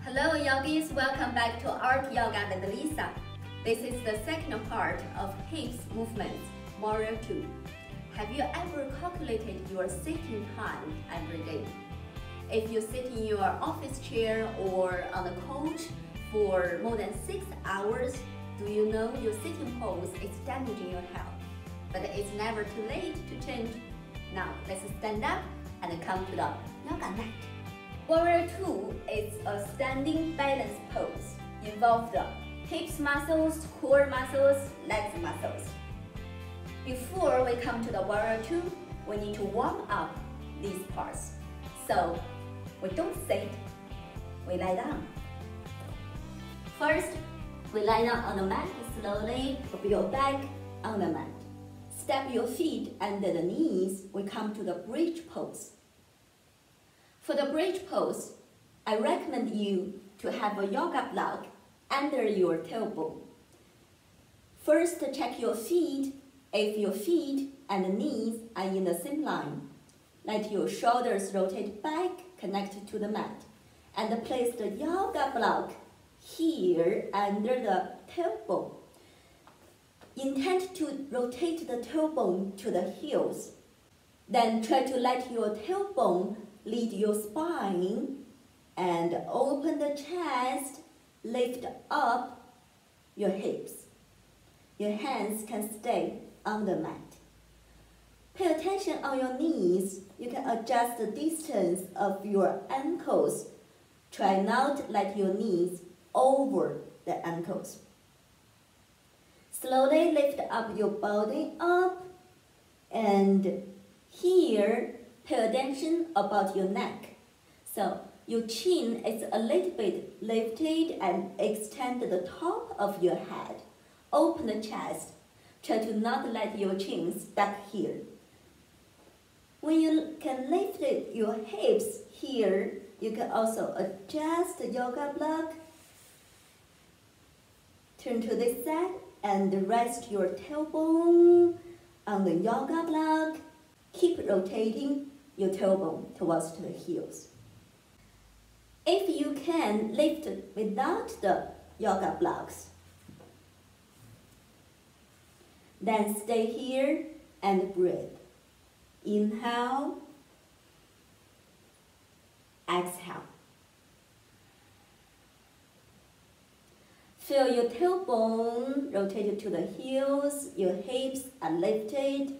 Hello yogis, welcome back to Art Yoga with Lisa. This is the second part of hips movements, Warrior II. Have you ever calculated your sitting time every day? If you sit in your office chair or on a couch for more than 6 hours, do you know your sitting pose is damaging your health? But it's never too late to change. Now let's stand up and come to the yoga mat. Warrior II is a standing balance pose. Involves the hips muscles, core muscles, legs muscles. Before we come to the Warrior II, we need to warm up these parts. So we don't sit, we lie down. First, we lie down on the mat slowly, put your back on the mat. Step your feet under the knees, we come to the bridge pose. For the bridge pose, I recommend you to have a yoga block under your tailbone. First, check your feet. If your feet and knees are in the same line, let your shoulders rotate back, connected to the mat, and place the yoga block here under the tailbone. Intend to rotate the tailbone to the heels. Then try to let your tailbone lead your spine and open the chest, lift up your hips. Your hands can stay on the mat. Pay attention on your knees. You can adjust the distance of your ankles. Try not to let your knees over the ankles. Slowly lift up your body up, and here pay attention about your neck. So your chin is a little bit lifted and extend the top of your head. Open the chest. Try to not let your chin stuck here. When you can lift your hips here, you can also adjust the yoga block. Turn to this side and rest your tailbone on the yoga block. Keep rotating your tailbone towards the heels. If you can lift without the yoga blocks, then stay here and breathe. Inhale, exhale. Feel your tailbone rotated to the heels, your hips are lifted,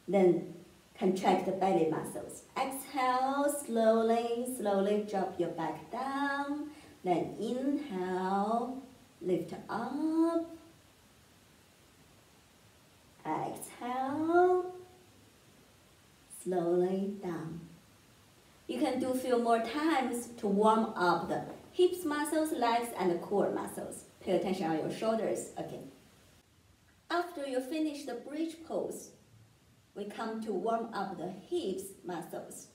then contract the belly muscles. Exhale, slowly drop your back down. Then inhale, lift up. Exhale, slowly down. You can do a few more times to warm up the hips muscles, legs, and the core muscles. Pay attention on your shoulders again. After you finish the bridge pose, we come to warm up the hips muscles.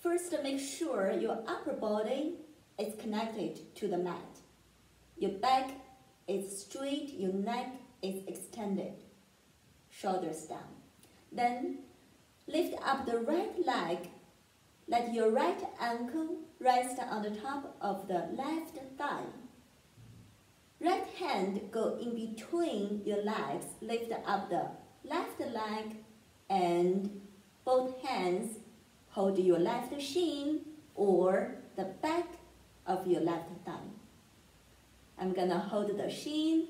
First, make sure your upper body is connected to the mat. Your back is straight, your neck is extended. Shoulders down. Then lift up the right leg. Let your right ankle rest on the top of the left thigh. Right hand go in between your legs. Lift up the left leg and both hands hold your left shin or the back of your left thigh. I'm gonna hold the shin,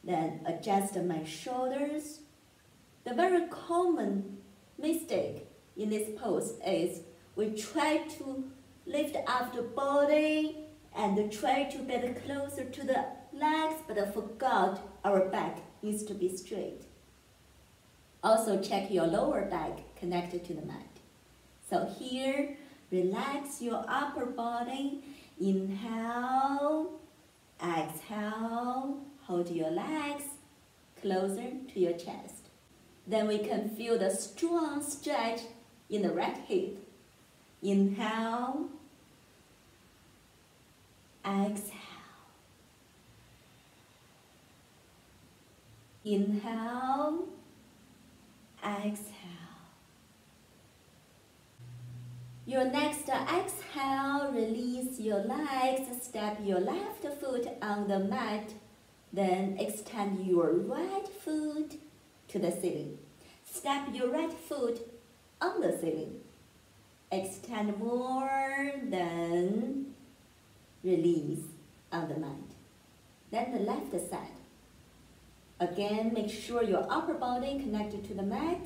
then adjust my shoulders. The very common mistake in this pose is we try to lift up the body and try to get closer to the legs, but I forgot our back needs to be straight. Also check your lower back connected to the mat. So here, relax your upper body. Inhale, exhale, hold your legs closer to your chest. Then we can feel the strong stretch in the right hip. Inhale, exhale. Inhale, exhale. Your next exhale, release release your legs, step your left foot on the mat, then extend your right foot to the ceiling. Step your right foot on the ceiling. Extend more, then release on the mat. Then the left side. Again, make sure your upper body connected to the mat.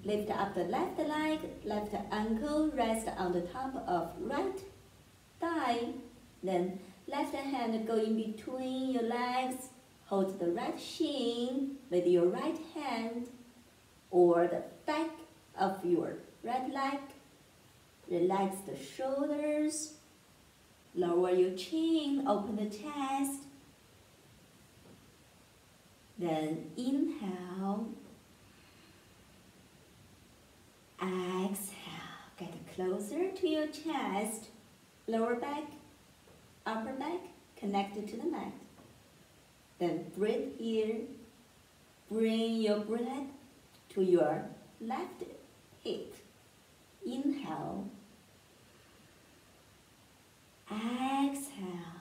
Lift up the left leg, left ankle, rest on the top of right thigh. Then left hand go in between your legs. Hold the right shin with your right hand or the back of your right leg. Relax the shoulders. Lower your chin, open the chest. Then inhale. Exhale. Get closer to your chest. Lower back, upper back, connected to the mat. Then breathe here. Bring your breath to your left hip. Inhale. Exhale.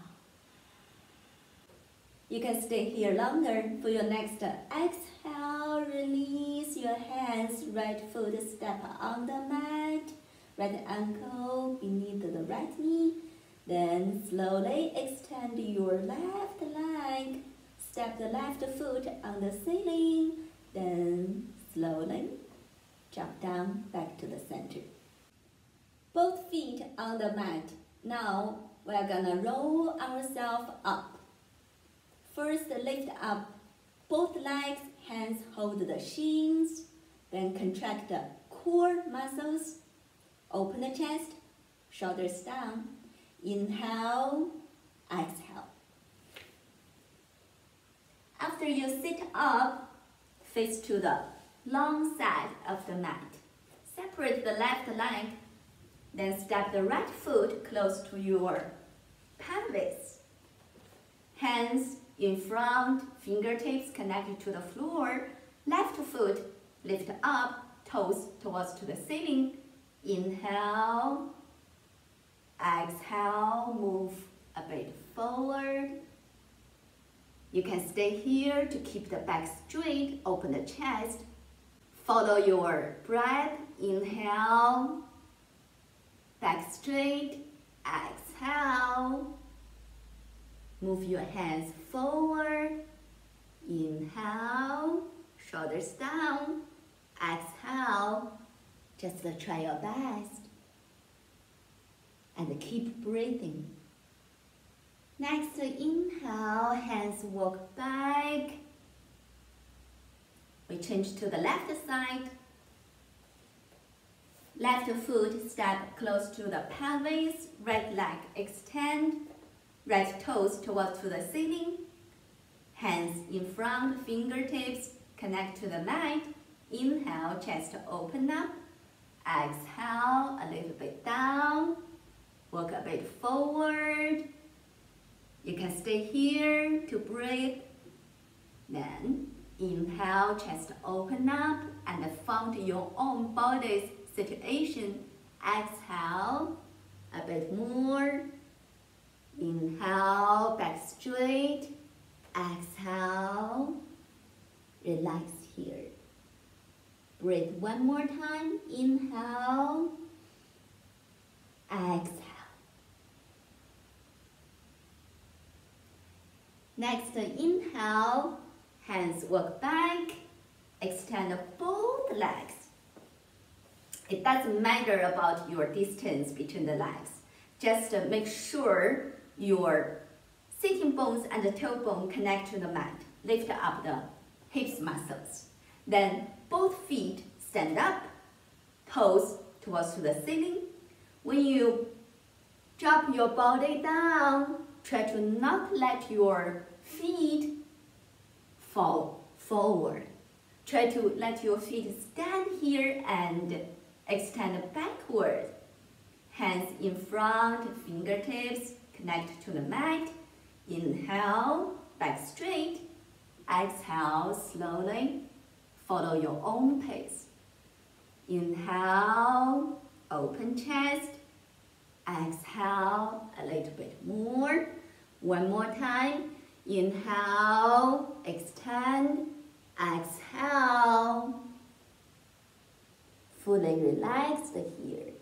You can stay here longer. For your next exhale, release your hands. Right foot step on the mat. Right ankle beneath the right knee. Then slowly extend your left leg. Step the left foot on the ceiling. Then slowly drop down back to the center. Both feet on the mat. Now we're gonna roll ourselves up. First, lift up both legs, hands hold the shins, then contract the core muscles, open the chest, shoulders down, inhale, exhale. After you sit up, face to the long side of the mat. Separate the left leg, then step the right foot close to your pelvis. Hands in front, fingertips connected to the floor. Left foot lift up, toes towards to the ceiling. Inhale, exhale, move a bit forward. You can stay here to keep the back straight, open the chest. Follow your breath, inhale, back straight, exhale. Move your hands forward, inhale, shoulders down, exhale. Just try your best. And keep breathing. Next, inhale, hands walk back. We change to the left side. Left foot step close to the pelvis, right leg extend. Right toes towards to the ceiling. Hands in front, fingertips connect to the mat. Inhale, chest open up. Exhale, a little bit down. Walk a bit forward. You can stay here to breathe. Then inhale, chest open up and find your own body's situation. Exhale, a bit more. Inhale, back straight. Exhale, relax here. Breathe one more time. Inhale, exhale. Next, inhale, hands walk back. Extend both legs. It doesn't matter about your distance between the legs. Just make sure your sitting bones and the tailbone connect to the mat. Lift up the hips muscles. Then both feet stand up, toes towards to the ceiling. When you drop your body down, try to not let your feet fall forward. Try to let your feet stand here and extend backward. Hands in front, fingertips connect to the mat. Inhale, back straight. Exhale, slowly. Follow your own pace. Inhale, open chest. Exhale a little bit more. One more time. Inhale, extend, exhale. Fully relaxed here.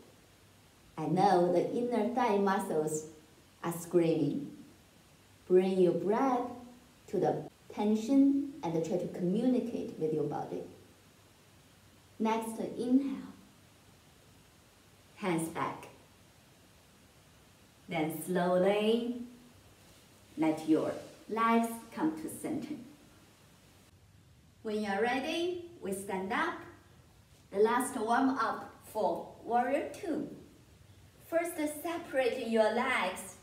I know the inner thigh muscles are screaming. Bring your breath to the tension and try to communicate with your body. Next, inhale. Hands back. Then slowly let your legs come to center. When you're ready, we stand up. The last warm up for Warrior II. First, separate your legs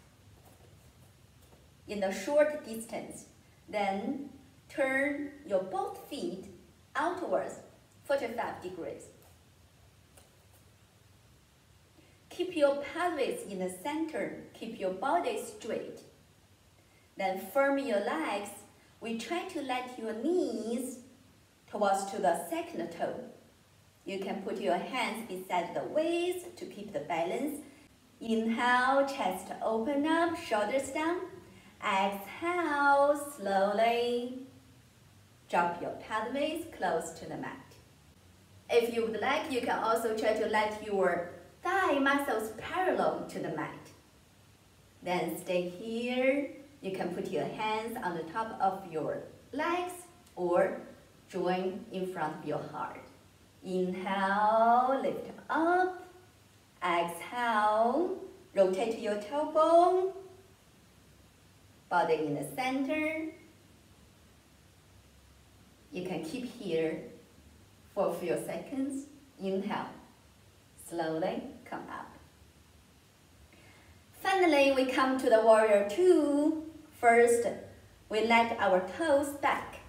in a short distance. Then turn your both feet outwards 45 degrees. Keep your pelvis in the center. Keep your body straight. Then firm your legs. We try to let your knees towards to the second toe. You can put your hands beside the waist to keep the balance. Inhale, chest open up, shoulders down. Exhale, slowly drop your pelvis close to the mat. If you would like, you can also try to let your thigh muscles parallel to the mat. Then stay here. You can put your hands on the top of your legs or join in front of your heart. Inhale, lift up. Exhale, rotate your tailbone. Body in the center. You can keep here for a few seconds. Inhale, slowly come up. Finally, we come to the Warrior II. First, we let our toes back.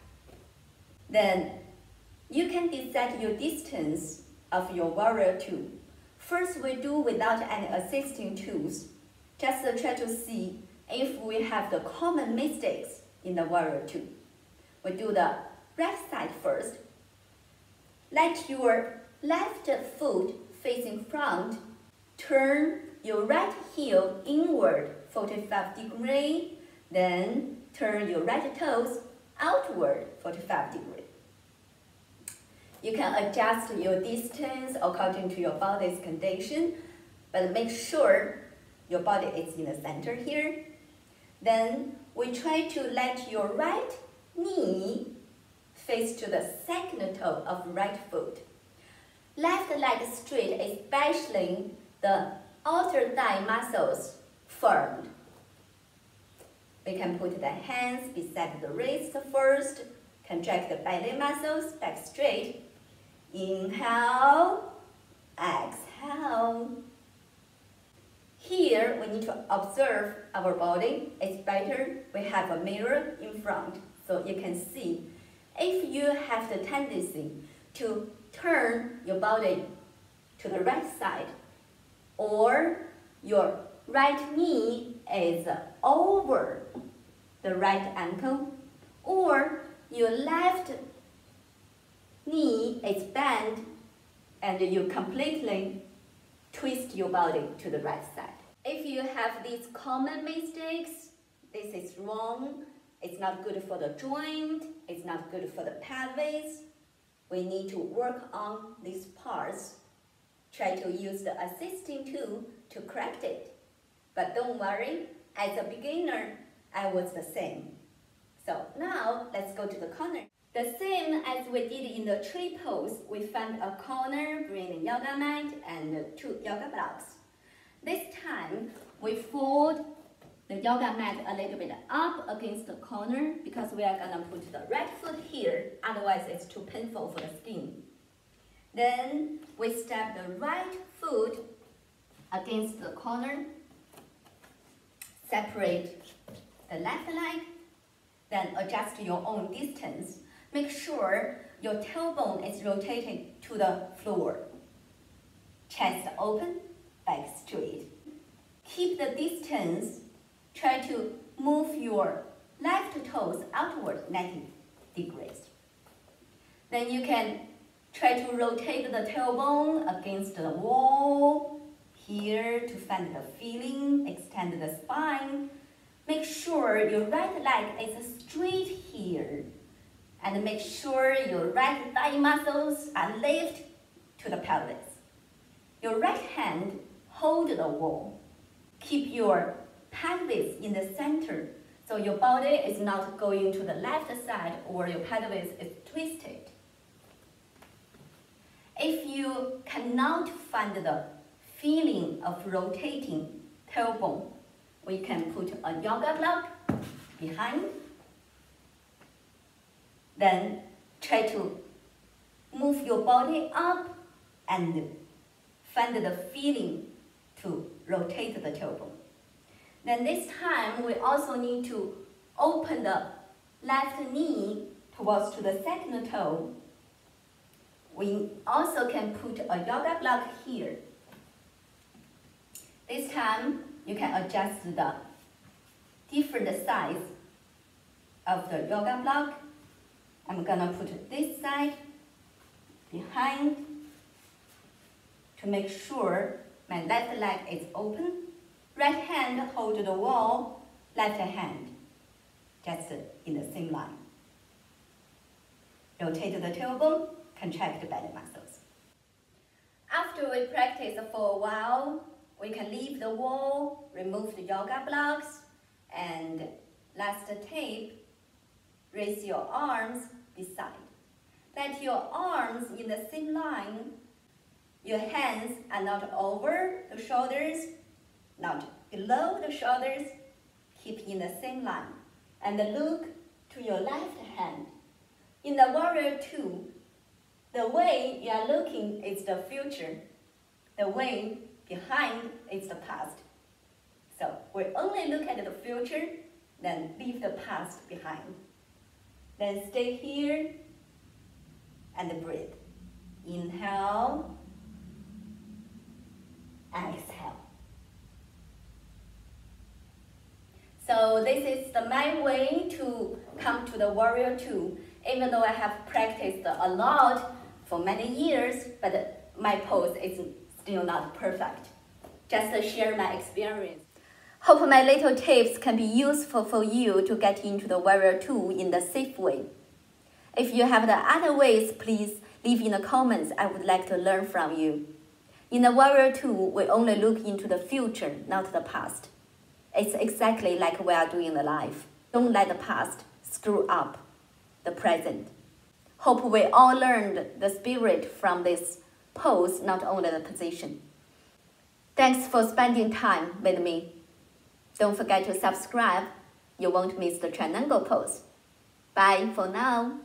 Then, you can decide your distance of your Warrior II. First, we do without any assisting tools. Just try to see if we have the common mistakes in the Warrior II. We do the right side first. Let your left foot facing front. Turn your right heel inward 45 degrees. Then turn your right toes outward 45 degrees. You can adjust your distance according to your body's condition, but make sure your body is in the center here. Then we try to let your right knee face to the second toe of right foot. Left leg straight, especially the outer thigh muscles firmed. We can put the hands beside the wrist first. Can drag the belly muscles back straight. Inhale, exhale. Here, we need to observe our body. It's better we have a mirror in front so you can see. If you have the tendency to turn your body to the right side, or your right knee is over the right ankle, or your left knee is bent and you completely twist your body to the right side. If you have these common mistakes, this is wrong. It's not good for the joint. It's not good for the pelvis. We need to work on these parts. Try to use the assisting tool to correct it. But don't worry, as a beginner, I was the same. So now let's go to the corner. The same as we did in the tree pose, we found a corner, bring the yoga mat and 2 yoga blocks. This time, we fold the yoga mat a little bit up against the corner because we are gonna put the right foot here, otherwise it's too painful for the skin. Then we step the right foot against the corner, separate the left leg, then adjust your own distance. Make sure your tailbone is rotated to the floor. Chest open, back straight. Keep the distance. Try to move your left toes outward 90 degrees. Then you can try to rotate the tailbone against the wall here to find the feeling, extend the spine. Make sure your right leg is straight here. And make sure your right thigh muscles are lifted to the pelvis. Your right hand hold the wall. Keep your pelvis in the center, so your body is not going to the left side or your pelvis is twisted. If you cannot find the feeling of rotating tailbone, we can put a yoga block behind. Then try to move your body up and find the feeling to rotate the tailbone. Then this time we also need to open the left knee towards to the second toe. We also can put a yoga block here. This time you can adjust the different size of the yoga block. I'm gonna put this side behind to make sure my left leg is open. Right hand hold the wall, left hand just in the same line. Rotate the tailbone, contract the belly muscles. After we practice for a while, we can leave the wall, remove the yoga blocks, and last tip, raise your arms beside. Let your arms in the same line. Your hands are not over the shoulders, not below the shoulders. Keep in the same line. And look to your left hand. In the Warrior II, the way you are looking is the future. The way behind is the past. So we only look at the future, then leave the past behind. Then stay here and breathe. Inhale, exhale. So this is my way to come to the Warrior II. Even though I have practiced a lot for many years, but my pose is still not perfect. Just to share my experience. Hope my little tips can be useful for you to get into the Warrior II in the safe way. If you have the other ways, please leave in the comments. I would like to learn from you. In the Warrior II, we only look into the future, not the past. It's exactly like we are doing in life. Don't let the past screw up the present. Hope we all learned the spirit from this pose, not only the position. Thanks for spending time with me. Don't forget to subscribe. You won't miss the triangle pose. Bye for now.